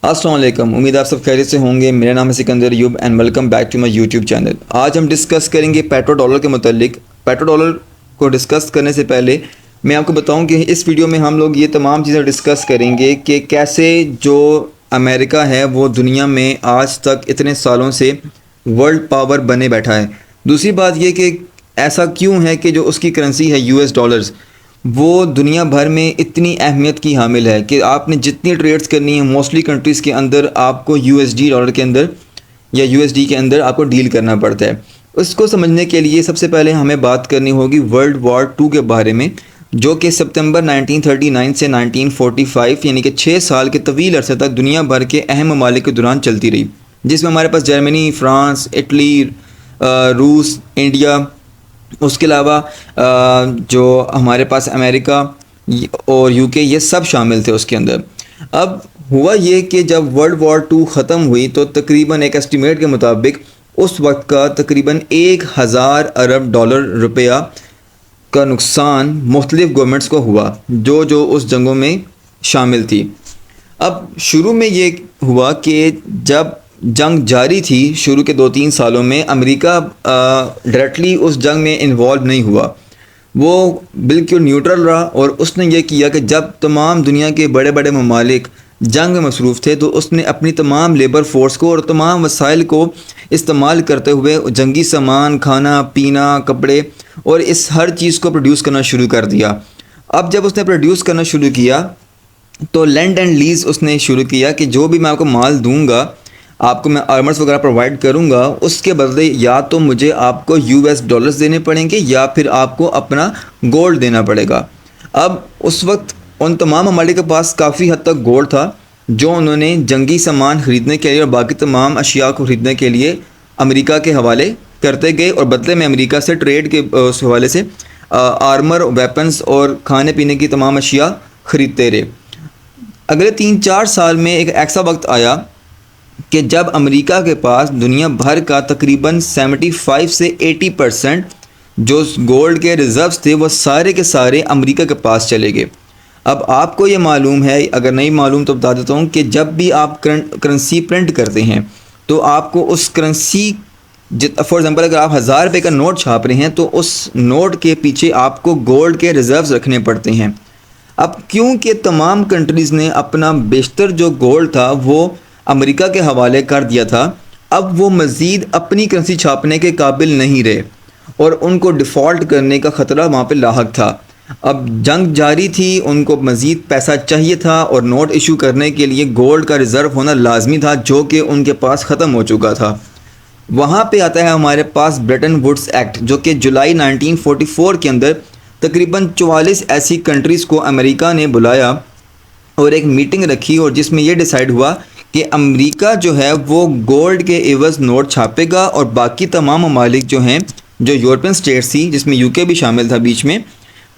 السلام علیکم، امید آپ سب خیریت سے ہوں گے۔ میرا نام ہے Sikandar Ayub and welcome back to my YouTube channel. آج ہم ڈسکس کریں گے پیٹرو ڈالر کے متعلق۔ پیٹرو ڈالر کو ڈسکس کرنے سے پہلے میں آپ کو بتاؤں کہ اس ویڈیو میں ہم لوگ یہ تمام چیزیں ڈسکس کریں گے کہ کیسے جو امریکہ ہے وہ دنیا میں آج تک اتنے سالوں سے ورلڈ پاور بنے بیٹھا ہے۔ دوسری بات یہ کہ ایسا کیوں ہے کہ جو اس کی کرنسی ہے US ڈالرز، وہ دنیا بھر میں اتنی اہمیت کی حامل ہے کہ آپ نے جتنی ٹریڈز کرنی ہیں موسٹلی کنٹریز کے اندر آپ کو USD ڈالر کے اندر یا USD کے اندر آپ کو ڈیل کرنا پڑتا ہے۔ اس کو سمجھنے کے لیے سب سے پہلے ہمیں بات کرنی ہوگی ورلڈ وار 2 کے بارے میں، جو کہ ستمبر 1939 سے 1945 یعنی کہ 6 سال کے طویل عرصے تک دنیا بھر کے اہم ممالک کے دوران چلتی رہی، جس میں ہمارے پاس جرمنی، فرانس، اٹلی، روس، انڈیا، اس کے علاوہ جو ہمارے پاس امریکہ اور UK یہ سب شامل تھے اس کے اندر۔ اب ہوا یہ کہ جب ورلڈ وار 2 ختم ہوئی تو تقریباً ایک اسٹیمیٹ کے مطابق اس وقت کا تقریباً 1000 ارب ڈالر روپیہ کا نقصان مختلف گورنمنٹس کو ہوا جو اس جنگوں میں شامل تھی۔ اب شروع میں یہ ہوا کہ جب جنگ جاری تھی شروع کے 2-3 سالوں میں، امریکہ ڈائریکٹلی اس جنگ میں انوالو نہیں ہوا، وہ بالکل نیوٹرل رہا، اور اس نے یہ کیا کہ جب تمام دنیا کے بڑے بڑے ممالک جنگ میں مصروف تھے تو اس نے اپنی تمام لیبر فورس کو اور تمام وسائل کو استعمال کرتے ہوئے جنگی سامان، کھانا پینا، کپڑے اور اس ہر چیز کو پروڈیوس کرنا شروع کر دیا۔ اب جب اس نے پروڈیوس کرنا شروع کیا تو لینڈ اینڈ لیز اس نے شروع کیا کہ جو بھی میں آپ کو مال دوں گا، آپ کو میں آرمرز وغیرہ پرووائڈ کروں گا، اس کے بدلے یا تو مجھے آپ کو US ڈالرز دینے پڑیں گے یا پھر آپ کو اپنا گولڈ دینا پڑے گا۔ اب اس وقت ان تمام ممالک کے پاس کافی حد تک گولڈ تھا جو انہوں نے جنگی سامان خریدنے کے لیے اور باقی تمام اشیاء کو خریدنے کے لیے امریکہ کے حوالے کرتے گئے، اور بدلے میں امریکہ سے ٹریڈ کے اس حوالے سے آرمر، ویپنز اور کھانے پینے کی تمام اشیاء خریدتے رہے۔ اگلے 3-4 سال میں ایک ایسا وقت آیا کہ جب امریکہ کے پاس دنیا بھر کا تقریباً 75 سے 80% جو گولڈ کے ریزروز تھے وہ سارے کے سارے امریکہ کے پاس چلے گئے۔ اب آپ کو یہ معلوم ہے، اگر نہیں معلوم تو بتا دیتا ہوں، کہ جب بھی آپ کرنسی پرنٹ کرتے ہیں تو آپ کو اس کرنسی فار ایگزامپل اگر آپ 1000 روپے کا نوٹ چھاپ رہے ہیں تو اس نوٹ کے پیچھے آپ کو گولڈ کے ریزروز رکھنے پڑتے ہیں۔ اب کیونکہ تمام کنٹریز نے اپنا بیشتر جو گولڈ تھا وہ امریکہ کے حوالے کر دیا تھا، اب وہ مزید اپنی کرنسی چھاپنے کے قابل نہیں رہے اور ان کو ڈیفالٹ کرنے کا خطرہ وہاں پہ لاحق تھا۔ اب جنگ جاری تھی، ان کو مزید پیسہ چاہیے تھا اور نوٹ ایشو کرنے کے لیے گولڈ کا ریزرو ہونا لازمی تھا جو کہ ان کے پاس ختم ہو چکا تھا۔ وہاں پہ آتا ہے ہمارے پاس برٹن ووڈز ایکٹ، جو کہ جولائی 1944 کے اندر تقریباً 44 ایسی کنٹریز کو امریکہ نے بلایا اور ایک میٹنگ رکھی، اور جس میں یہ ڈیسائیڈ ہوا کہ امریکہ جو ہے وہ گولڈ کے عوض نوٹ چھاپے گا، اور باقی تمام ممالک جو ہیں جو یورپین سٹیٹس تھی جس میں UK بھی شامل تھا بیچ میں،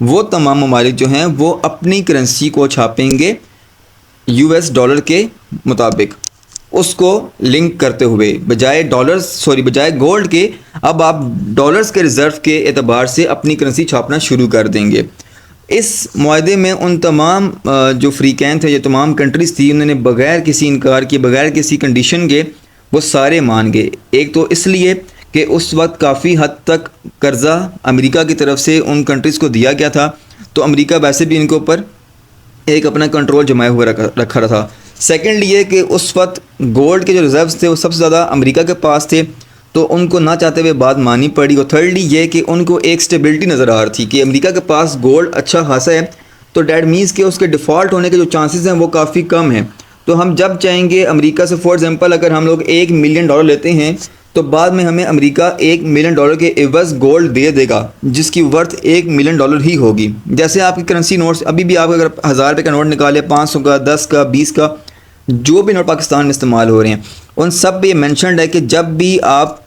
وہ تمام ممالک جو ہیں وہ اپنی کرنسی کو چھاپیں گے US ڈالر کے مطابق، اس کو لنک کرتے ہوئے بجائے گولڈ کے اب آپ ڈالرز کے ریزرو کے اعتبار سے اپنی کرنسی چھاپنا شروع کر دیں گے۔ اس معاہدے میں ان تمام جو فریقین تھے، جو تمام کنٹریز تھی، انہوں نے بغیر کسی انکار کے، بغیر کسی کنڈیشن کے وہ سارے مان گئے۔ ایک تو اس لیے کہ اس وقت کافی حد تک قرضہ امریکہ کی طرف سے ان کنٹریز کو دیا گیا تھا، تو امریکہ ویسے بھی ان کے اوپر ایک اپنا کنٹرول جمائے ہوئے رکھا رہا تھا۔ سیکنڈ یہ کہ اس وقت گولڈ کے جو ریزروز تھے وہ سب سے زیادہ امریکہ کے پاس تھے، تو ان کو نہ چاہتے ہوئے بات مانی پڑی۔ اور تھرڈلی یہ کہ ان کو ایک سٹیبلٹی نظر آ رہی تھی کہ امریکہ کے پاس گولڈ اچھا خاصا ہے، تو دیٹ مینس کہ اس کے ڈیفالٹ ہونے کے جو چانسز ہیں وہ کافی کم ہیں۔ تو ہم جب چاہیں گے امریکہ سے، فار ایگزامپل اگر ہم لوگ $1 ملین لیتے ہیں تو بعد میں ہمیں امریکہ $1 ملین کے عوض گولڈ دے دے گا جس کی ورتھ $1 ملین ہی ہوگی۔ جیسے آپ کی کرنسی نوٹس ابھی بھی، آپ اگر 1000 روپے کا نوٹ نکالے، 500 کا، 10 کا، 20 کا، جو بھی نوٹ پاکستان میں استعمال ہو رہے ہیں، ان سب پہ یہ مینشنڈ ہے کہ جب بھی آپ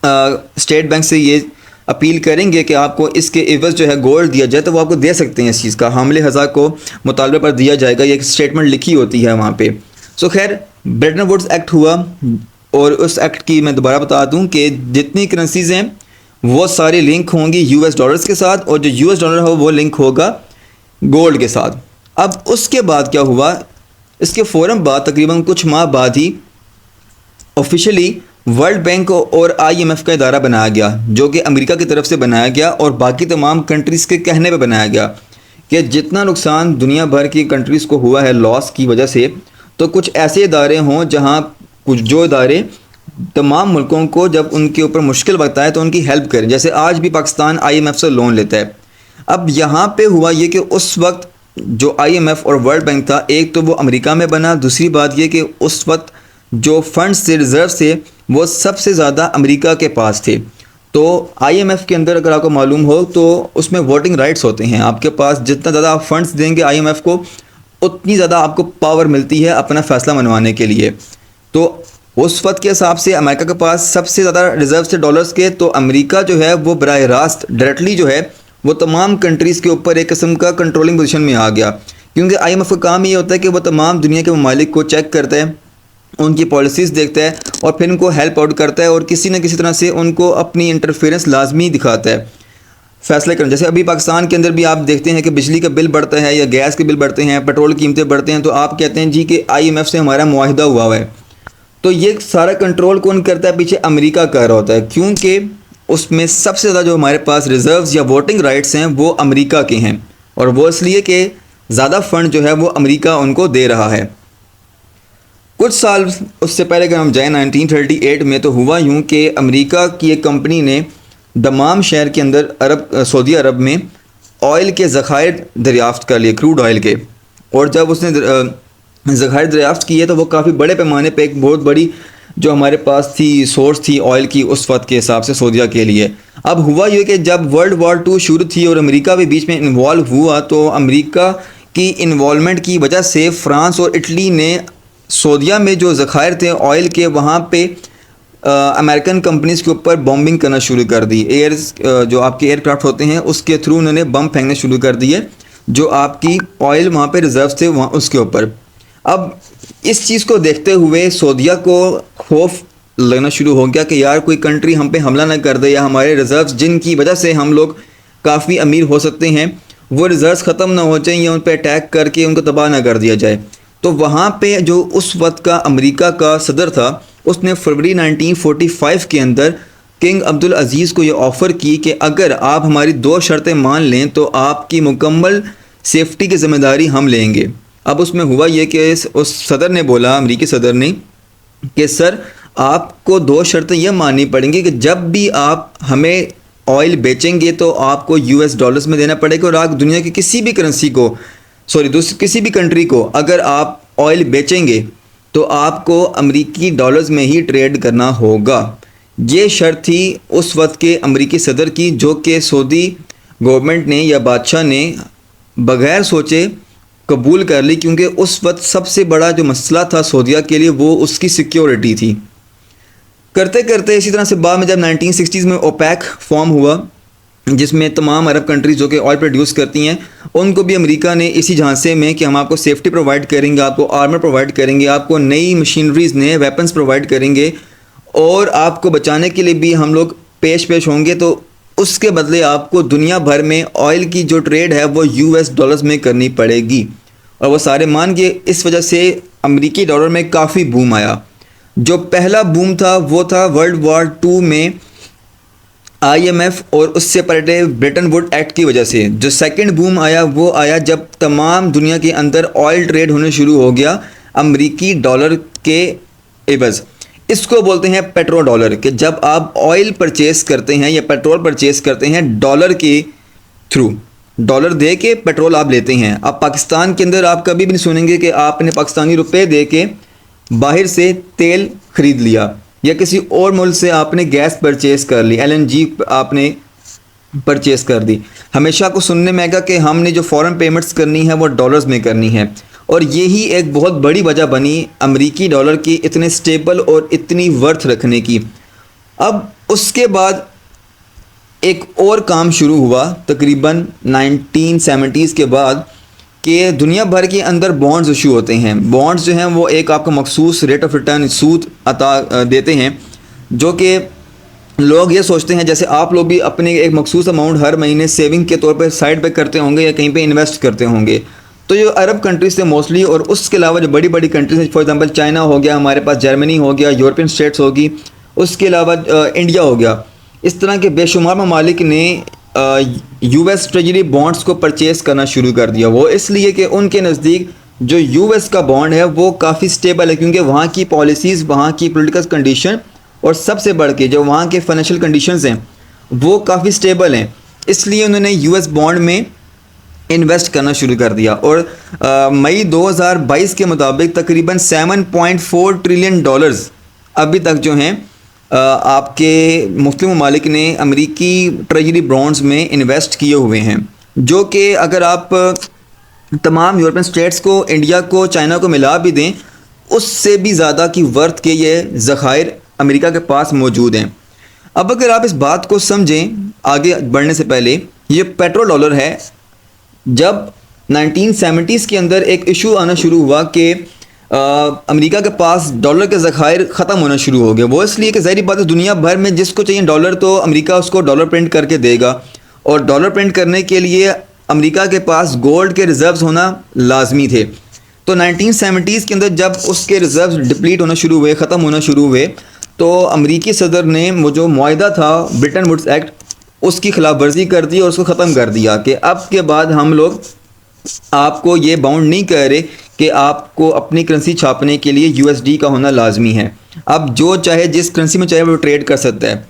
اسٹیٹ بینک سے یہ اپیل کریں گے کہ آپ کو اس کے عوض جو ہے گولڈ دیا جائے تو وہ آپ کو دے سکتے ہیں۔ اس چیز کا حامل ہزا کو مطالبے پر دیا جائے گا، یہ ایک اسٹیٹمنٹ لکھی ہوتی ہے وہاں پہ۔ خیر برٹن ووڈز ایکٹ ہوا، اور اس ایکٹ کی میں دوبارہ بتا دوں کہ جتنی کرنسیز ہیں وہ ساری لنک ہوں گی US ڈالرز کے ساتھ، اور جو US ڈالر ہو وہ لنک ہوگا گولڈ کے ساتھ۔ اب اس کے بعد کیا ہوا، اس کے فوراً بعد تقریباً کچھ ماہ بعد ہی آفیشلی ورلڈ بینک اور آئی ایم ایف کا ادارہ بنایا گیا، جو کہ امریکہ کی طرف سے بنایا گیا اور باقی تمام کنٹریز کے کہنے پہ بنایا گیا کہ جتنا نقصان دنیا بھر کی کنٹریز کو ہوا ہے لاس کی وجہ سے، تو کچھ ایسے ادارے ہوں جہاں جو ادارے تمام ملکوں کو جب ان کے اوپر مشکل وقت آئے تو ان کی ہیلپ کریں، جیسے آج بھی پاکستان آئی ایم ایف سے لون لیتا ہے۔ اب یہاں پہ ہوا یہ کہ اس وقت جو آئی ایم ایف اور ورلڈ بینک تھا، ایک تو وہ امریکہ میں بنا، دوسری بات یہ کہ اس وقت جو فنڈز تھے، ریزروز تھے، وہ سب سے زیادہ امریکہ کے پاس تھے۔ تو آئی ایم ایف کے اندر اگر آپ کو معلوم ہو تو اس میں ووٹنگ رائٹس ہوتے ہیں، آپ کے پاس جتنا زیادہ آپ فنڈز دیں گے آئی ایم ایف کو، اتنی زیادہ آپ کو پاور ملتی ہے اپنا فیصلہ منوانے کے لیے۔ تو اس وقت کے حساب سے امریکہ کے پاس سب سے زیادہ ریزرو تھے ڈالرز کے، تو امریکہ جو ہے وہ براہ راست ڈائریکٹلی جو ہے وہ تمام کنٹریز کے اوپر ایک قسم کا کنٹرولنگ پوزیشن میں آ گیا، کیونکہ آئی ایم ایف کا کام یہ ہوتا ہے کہ وہ تمام دنیا کے ممالک کو چیک کرتا ہے، ان کی پالیسیز دیکھتا ہے اور پھر ان کو ہیلپ آؤٹ کرتا ہے اور کسی نہ کسی طرح سے ان کو اپنی انٹرفیئرنس لازمی دکھاتا ہے فیصلے کرنا۔ جیسے ابھی پاکستان کے اندر بھی آپ دیکھتے ہیں کہ بجلی کا بل بڑھتا ہے یا گیس کے بل بڑھتے ہیں، پیٹرول کی قیمتیں بڑھتے ہیں، تو آپ کہتے ہیں جی کہ آئی ایم ایف سے ہمارا معاہدہ ہوا ہے، تو یہ سارا کنٹرول کون کرتا ہے؟ پیچھے امریکہ کر رہا ہوتا ہے، کیونکہ اس میں سب سے زیادہ جو ہمارے پاس ریزروز یا ووٹنگ رائٹس ہیں وہ امریکہ کے ہیں، اور وہ اس لیے کہ زیادہ فنڈ جو ہے وہ امریکہ ان کو دے رہا ہے۔ کچھ سال اس سے پہلے اگر ہم جائیں 1938 میں، تو ہوا یوں کہ امریکہ کی ایک کمپنی نے دمام شہر کے اندر سعودی عرب میں آئل کے ذخائر دریافت کر لیے، کروڈ آئل کے، اور جب اس نے ذخائر دریافت کیے تو وہ کافی بڑے پیمانے پہ ایک بہت بڑی جو ہمارے پاس تھی سورس تھی آئل کی اس وقت کے حساب سے سعودیہ کے لیے۔ اب ہوا یہ کہ جب ورلڈ وار 2 شروع تھی اور امریکہ بھی بیچ میں انوالو ہوا، تو امریکہ کی انوالومنٹ کی وجہ سے فرانس اور اٹلی نے سعودیہ میں جو ذخائر تھے آئل کے، وہاں پہ امریکن کمپنیز کے اوپر بمبنگ کرنا شروع کر دی، جو آپ کے ایئر کرافٹ ہوتے ہیں اس کے تھرو انہوں نے بم پھینکنے شروع کر دیے، جو آپ کی آئل وہاں پہ ریزروز تھے وہاں اس کے اوپر۔ اب اس چیز کو دیکھتے ہوئے سعودیہ کو خوف لگنا شروع ہو گیا کہ یار کوئی کنٹری ہم پہ حملہ نہ کر دے، یا ہمارے ریزروز جن کی وجہ سے ہم لوگ کافی امیر ہو سکتے ہیں وہ ریزروز ختم نہ ہو جائیں، یا ان پہ اٹیک کر کے ان کو تباہ نہ کر دیا جائے۔ تو وہاں پہ جو اس وقت کا امریکہ کا صدر تھا، اس نے فروری 1945 کے اندر کنگ عبدالعزیز کو یہ آفر کی کہ اگر آپ ہماری 2 شرطیں مان لیں تو آپ کی مکمل سیفٹی کی ذمہ داری ہم لیں گے۔ اب اس میں ہوا یہ کہ اس صدر نے بولا، امریکی صدر نے، کہ سر آپ کو 2 شرطیں یہ ماننی پڑیں گی کہ جب بھی آپ ہمیں آئل بیچیں گے تو آپ کو US ڈالرز میں دینا پڑے گا، اور آپ دنیا کی کسی بھی کرنسی کو کسی بھی کنٹری کو اگر آپ آئل بیچیں گے تو آپ کو امریکی ڈالرز میں ہی ٹریڈ کرنا ہوگا۔ یہ شرط تھی اس وقت کے امریکی صدر کی، جو کہ سعودی گورنمنٹ نے یا بادشاہ نے بغیر سوچے قبول کر لی، کیونکہ اس وقت سب سے بڑا جو مسئلہ تھا سعودیہ کے لیے وہ اس کی سیکیورٹی تھی۔ کرتے کرتے اسی طرح سے بعد میں جب 1960s میں اوپیک فارم ہوا، جس میں تمام عرب کنٹریز جو کہ آئل پروڈیوس کرتی ہیں، ان کو بھی امریکہ نے اسی جھانسے میں کہ ہم آپ کو سیفٹی پرووائڈ کریں گے، آپ کو آرمر پرووائڈ کریں گے، آپ کو نئی مشینریز نئے ویپنز پرووائڈ کریں گے، اور آپ کو بچانے کے لیے بھی ہم لوگ پیش ہوں گے، تو اس کے بدلے آپ کو دنیا بھر میں آئل کی جو ٹریڈ ہے وہ US ڈالرز میں کرنی پڑے گی۔ اور وہ سارے مان گئے۔ اس وجہ سے امریکی ڈالر میں کافی بوم آیا۔ جو پہلا بوم تھا وہ تھا ورلڈ وار 2 میں آئی ایم ایف اور اس سے پہلے برٹن ووڈ ایکٹ کی وجہ سے۔ جو سیکنڈ بوم آیا وہ آیا جب تمام دنیا کے اندر آئل ٹریڈ ہونے شروع ہو گیا امریکی ڈالر کے عوض۔ اس کو بولتے ہیں پیٹرو ڈالر، کہ جب آپ آئل پرچیز کرتے ہیں یا پیٹرول پرچیز کرتے ہیں ڈالر کے تھرو، ڈالر دے کے پیٹرول آپ لیتے ہیں۔ اب پاکستان کے اندر آپ کبھی بھی نہیں سنیں گے کہ آپ نے پاکستانی روپے دے کے باہر سے تیل خرید لیا، یا کسی اور ملک سے آپ نے گیس پرچیز کر لی، LNG آپ نے پرچیز کر دی۔ ہمیشہ کو سننے میں آئے گا کہ ہم نے جو فورن پیمنٹس کرنی ہے وہ ڈالرز میں کرنی ہے، اور یہی ایک بہت بڑی وجہ بنی امریکی ڈالر کی اتنے سٹیبل اور اتنی ورتھ رکھنے کی۔ اب اس کے بعد ایک اور کام شروع ہوا تقریباً 1970s کے بعد، کہ دنیا بھر کے اندر بانڈز ایشو ہوتے ہیں۔ بانڈز جو ہیں وہ ایک آپ کو مخصوص ریٹ آف ریٹرن سود عطا دیتے ہیں، جو کہ لوگ یہ سوچتے ہیں جیسے آپ لوگ بھی اپنے ایک مخصوص اماؤنٹ ہر مہینے سیونگ کے طور پہ سائڈ پہ کرتے ہوں گے یا کہیں پہ انویسٹ کرتے ہوں گے، تو جو عرب کنٹریز تھے موسٹلی، اور اس کے علاوہ جو بڑی بڑی کنٹریز ہیں، فار ایگزامپل چائنا ہو گیا ہمارے پاس، جرمنی ہو گیا، یورپین اسٹیٹس ہوگی، اس کے علاوہ انڈیا ہو گیا، اس طرح کے بے شمار ممالک نے یو ایس ٹریجری بانڈس کو پرچیز کرنا شروع کر دیا۔ وہ اس لیے کہ ان کے نزدیک جو یو ایس کا بانڈ ہے وہ کافی سٹیبل ہے، کیونکہ وہاں کی پالیسیز، وہاں کی پولیٹیکل کنڈیشن، اور سب سے بڑھ کے جو وہاں کے فائنینشیل کنڈیشنز ہیں وہ کافی سٹیبل ہیں، اس لیے انہوں نے یو ایس بانڈ میں انویسٹ کرنا شروع کر دیا۔ اور مئی 2022 کے مطابق تقریباً 7.4 ٹریلین ڈالرز ابھی تک جو ہیں آپ کے مختلف ممالک نے امریکی ٹریجری بانڈز میں انویسٹ کیے ہوئے ہیں، جو کہ اگر آپ تمام یورپین اسٹیٹس کو، انڈیا کو، چائنا کو ملا بھی دیں، اس سے بھی زیادہ کی ورتھ کے یہ ذخائر امریکہ کے پاس موجود ہیں۔ اب اگر آپ اس بات کو سمجھیں آگے بڑھنے سے پہلے، یہ پیٹرو ڈالر ہے۔ جب 1970s کے اندر ایک ایشو آنا شروع ہوا کہ امریکہ کے پاس ڈالر کے ذخائر ختم ہونا شروع ہو گئے، وہ اس لیے کہ ظاہری بات ہے دنیا بھر میں جس کو چاہیے ڈالر، تو امریکہ اس کو ڈالر پرنٹ کر کے دے گا، اور ڈالر پرنٹ کرنے کے لیے امریکہ کے پاس گولڈ کے ریزروز ہونا لازمی تھے۔ تو 1970s کے اندر جب اس کے ریزروز ڈپلیٹ ہونا شروع ہوئے، ختم ہونا شروع ہوئے، تو امریکی صدر نے وہ جو معاہدہ تھا برٹن ووڈز ایکٹ، اس کی خلاف ورزی کر دی اور اس کو ختم کر دیا کہ اب کے بعد ہم لوگ آپ کو یہ باؤنڈ نہیں کر رہے کہ آپ کو اپنی کرنسی چھاپنے کے لیے یو ایس ڈی کا ہونا لازمی ہے، اب جو چاہے جس کرنسی میں چاہے وہ ٹریڈ کر سکتا ہے۔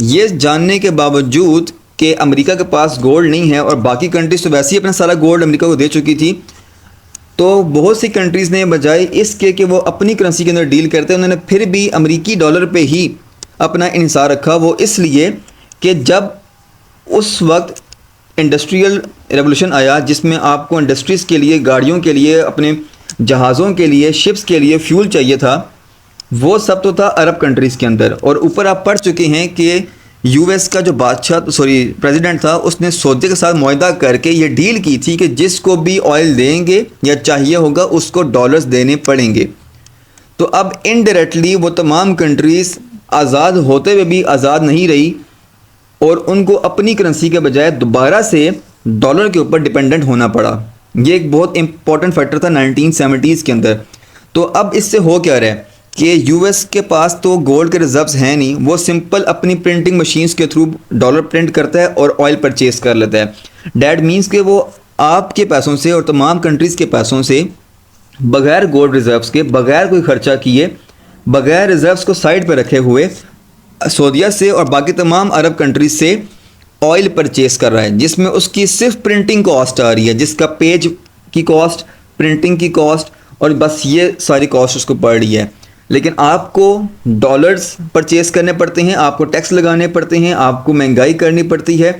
یہ جاننے کے باوجود کہ امریکہ کے پاس گولڈ نہیں ہے، اور باقی کنٹریز تو ویسے ہی اپنا سارا گولڈ امریکہ کو دے چکی تھی، تو بہت سی کنٹریز نے بجائے اس کے کہ وہ اپنی کرنسی کے اندر ڈیل کرتے ہیں، انہوں نے پھر بھی امریکی ڈالر پہ ہی اپنا انحصار رکھا۔ وہ اس لیے کہ جب اس وقت انڈسٹریل ریولوشن آیا، جس میں آپ کو انڈسٹریز کے لیے، گاڑیوں کے لیے، اپنے جہازوں کے لیے، شپس کے لیے فیول چاہیے تھا، وہ سب تو تھا عرب کنٹریز کے اندر۔ اور اوپر آپ پڑھ چکے ہیں کہ یو ایس کا جو پریزیڈنٹ تھا، اس نے سعودی کے ساتھ معاہدہ کر کے یہ ڈیل کی تھی کہ جس کو بھی آئل دیں گے یا چاہیے ہوگا اس کو ڈالرز دینے پڑیں گے۔ تو اب انڈائریکٹلی وہ تمام کنٹریز آزاد ہوتے ہوئے بھی آزاد نہیں رہی، اور ان کو اپنی کرنسی کے بجائے دوبارہ سے ڈالر کے اوپر ڈیپینڈنٹ ہونا پڑا۔ یہ ایک بہت امپورٹنٹ فیکٹر تھا 1970s کے اندر۔ تو اب اس سے ہو کیا رہا ہے کہ یو ایس کے پاس تو گولڈ کے ریزروز ہیں نہیں، وہ سمپل اپنی پرنٹنگ مشینز کے تھرو ڈالر پرنٹ کرتا ہے اور آئل پرچیز کر لیتا ہے۔ دیٹ مینس کہ وہ آپ کے پیسوں سے اور تمام کنٹریز کے پیسوں سے بغیر گولڈ ریزروز کے، بغیر کوئی خرچہ کیے، بغیر ریزروز کو سائڈ پہ رکھے ہوئے سعودیہ سے اور باقی تمام عرب کنٹریز سے آئل پرچیز کر رہا ہے، جس میں اس کی صرف پرنٹنگ کاسٹ آ رہی ہے، جس کا پیج کی کاسٹ، پرنٹنگ کی کاسٹ، اور بس یہ ساری کاسٹ اس کو پڑ رہی ہے۔ لیکن آپ کو ڈالرز پرچیز کرنے پڑتے ہیں، آپ کو ٹیکس لگانے پڑتے ہیں، آپ کو مہنگائی کرنی پڑتی ہے،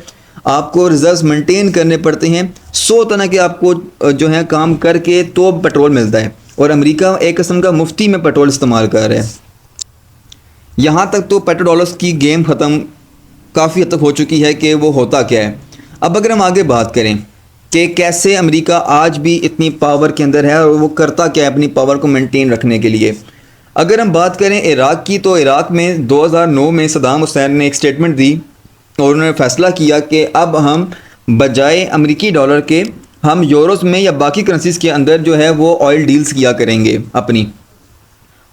آپ کو ریزروز مینٹین کرنے پڑتے ہیں، 100 طرح کے آپ کو جو ہے کام کر کے تو پیٹرول ملتا ہے، اور امریکہ ایک قسم کا مفتی میں پیٹرول استعمال کر رہا ہے۔ یہاں تک تو پیٹرو ڈالرز کی گیم ختم کافی حد تک ہو چکی ہے کہ وہ ہوتا کیا ہے۔ اب اگر ہم آگے بات کریں کہ کیسے امریکہ آج بھی اتنی پاور کے اندر ہے اور وہ کرتا کیا ہے اپنی پاور کو مینٹین رکھنے کے لیے، اگر ہم بات کریں عراق کی، تو عراق میں 2009 میں صدام حسین نے ایک سٹیٹمنٹ دی اور انہوں نے فیصلہ کیا کہ اب ہم بجائے امریکی ڈالر کے ہم یوروز میں یا باقی کرنسیز کے اندر جو ہے وہ آئل ڈیلز کیا کریں گے اپنی۔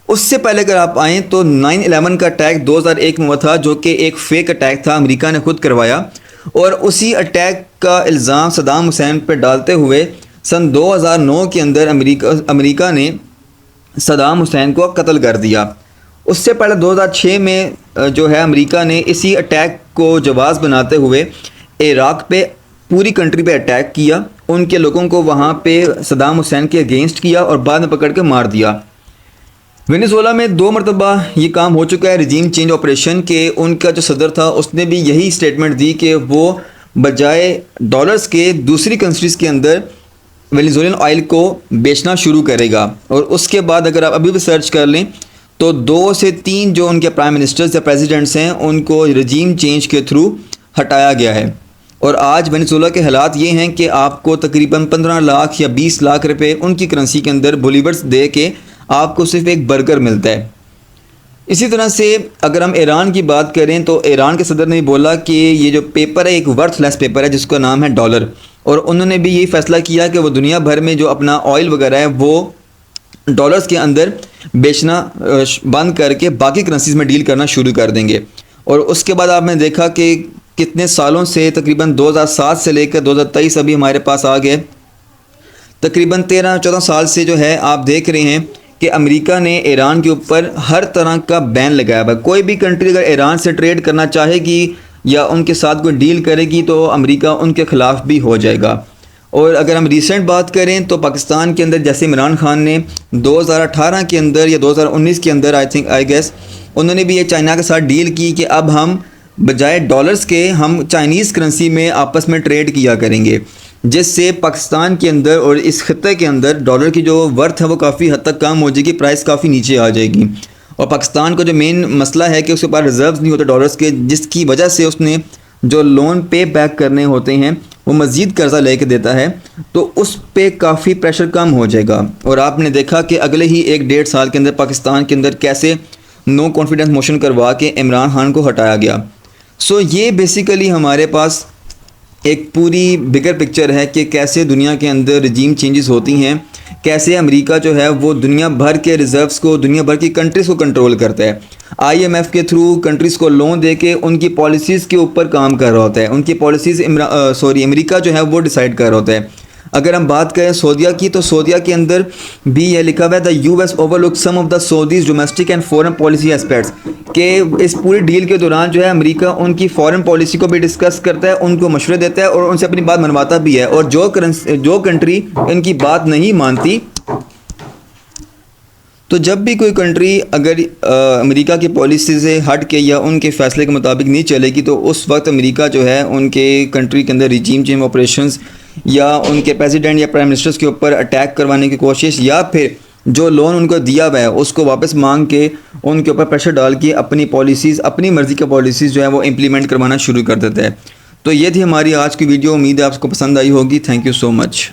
اس سے پہلے اگر آپ آئیں تو 9/11 کا اٹیک 2001 میں ہوا تھا، جو کہ ایک فیک اٹیک تھا، امریکہ نے خود کروایا، اور اسی اٹیک کا الزام صدام حسین پہ ڈالتے ہوئے سن 2009 کے اندر امریکہ نے صدام حسین کو قتل کر دیا۔ اس سے پہلے 2006 میں جو ہے امریکہ نے اسی اٹیک کو جواز بناتے ہوئے عراق پہ، پوری کنٹری پہ اٹیک کیا، ان کے لوگوں کو وہاں پہ صدام حسین کے اگینسٹ کیا اور بعد میں پکڑ کے مار دیا۔ وینیزویلا میں 2 مرتبہ یہ کام ہو چکا ہے، رجیم چینج آپریشن، کہ ان کا جو صدر تھا اس نے بھی یہی سٹیٹمنٹ دی کہ وہ بجائے ڈالرز کے دوسری کنٹریز کے اندر وینیزویلن آئل کو بیچنا شروع کرے گا۔ اور اس کے بعد اگر آپ ابھی بھی سرچ کر لیں تو 2 سے 3 جو ان کے پرائم منسٹرز یا پریزیڈنٹس ہیں ان کو رجیم چینج کے تھرو ہٹایا گیا ہے۔ اور آج وینیزویلا کے حالات یہ ہیں کہ آپ کو تقریباً 15 لاکھ یا 20 لاکھ روپے ان کی کرنسی کے اندر بولیورز دے کے آپ کو صرف ایک برگر ملتا ہے۔ اسی طرح سے اگر ہم ایران کی بات کریں تو ایران کے صدر نے بھی بولا کہ یہ جو پیپر ہے ایک ورتھ لیس پیپر ہے جس کا نام ہے ڈالر، اور انہوں نے بھی یہی فیصلہ کیا کہ وہ دنیا بھر میں جو اپنا آئل وغیرہ ہے وہ ڈالرز کے اندر بیچنا بند کر کے باقی کرنسیز میں ڈیل کرنا شروع کر دیں گے۔ اور اس کے بعد آپ نے دیکھا کہ کتنے سالوں سے تقریباً 2007 سے لے کر 2023 ابھی ہمارے پاس آ گئے، تقریباً 13-14 سال سے جو ہے آپ دیکھ رہے ہیں کہ امریکہ نے ایران کے اوپر ہر طرح کا بین لگایا ہوا ہے۔ کوئی بھی کنٹری اگر ایران سے ٹریڈ کرنا چاہے گی یا ان کے ساتھ کوئی ڈیل کرے گی تو امریکہ ان کے خلاف بھی ہو جائے گا۔ اور اگر ہم ریسنٹ بات کریں تو پاکستان کے اندر جیسے عمران خان نے 2018 کے اندر یا 2019 کے اندر آئی گیس انہوں نے بھی یہ چائنا کے ساتھ ڈیل کی کہ اب ہم بجائے ڈالرز کے ہم چائنیز کرنسی میں آپس میں ٹریڈ کیا کریں گے، جس سے پاکستان کے اندر اور اس خطے کے اندر ڈالر کی جو ورتھ ہے وہ کافی حد تک کم ہو جائے گی، پرائس کافی نیچے آ جائے گی۔ اور پاکستان کا جو مین مسئلہ ہے کہ اس کے پاس ریزروز نہیں ہوتے ڈالرز کے، جس کی وجہ سے اس نے جو لون پے بیک کرنے ہوتے ہیں وہ مزید قرضہ لے کے دیتا ہے، تو اس پہ کافی پریشر کم ہو جائے گا۔ اور آپ نے دیکھا کہ اگلے ہی 1-1.5 سال کے اندر پاکستان کے اندر کیسے نو کانفیڈنس موشن کروا کے عمران خان کو ہٹایا گیا۔ سو یہ بیسیکلی ہمارے پاس ایک پوری بگر پکچر ہے کہ کیسے دنیا کے اندر رجیم چینجز ہوتی ہیں، کیسے امریکہ جو ہے وہ دنیا بھر کے ریزروز کو، دنیا بھر کی کنٹریز کو کنٹرول کرتا ہے، IMF کے تھرو کنٹریز کو لون دے کے ان کی پالیسیز کے اوپر کام کر رہا ہوتا ہے، ان کی پالیسیز امریکہ جو ہے وہ ڈیسائیڈ کر رہا ہوتا ہے۔ اگر ہم بات کریں سعودیہ کی تو سعودیہ کے اندر بھی یہ لکھا ہوا ہے the US overlooks some of the Saudis domestic and foreign policy aspects، کہ اس پوری ڈیل کے دوران جو ہے امریکہ ان کی فورن پالیسی کو بھی ڈسکس کرتا ہے، ان کو مشورے دیتا ہے اور ان سے اپنی بات منواتا بھی ہے، اور جو کنٹری ان کی بات نہیں مانتی، تو جب بھی کوئی کنٹری اگر امریکہ کی پالیسی سے ہٹ کے یا ان کے فیصلے کے مطابق نہیں چلے گی تو اس وقت امریکہ جو ہے ان کے کنٹری کے اندر ریجیم چینج آپریشنز یا ان کے پریزیڈنٹ یا پرائم منسٹرز کے اوپر اٹیک کروانے کی کوشش، یا پھر جو لون ان کو دیا ہوا ہے اس کو واپس مانگ کے ان کے اوپر پریشر ڈال کے اپنی پالیسیز، اپنی مرضی کی پالیسیز جو ہے وہ امپلیمنٹ کروانا شروع کر دیتا ہے۔ تو یہ تھی ہماری آج کی ویڈیو، امید ہے آپ کو پسند آئی ہوگی۔ Thank you so much.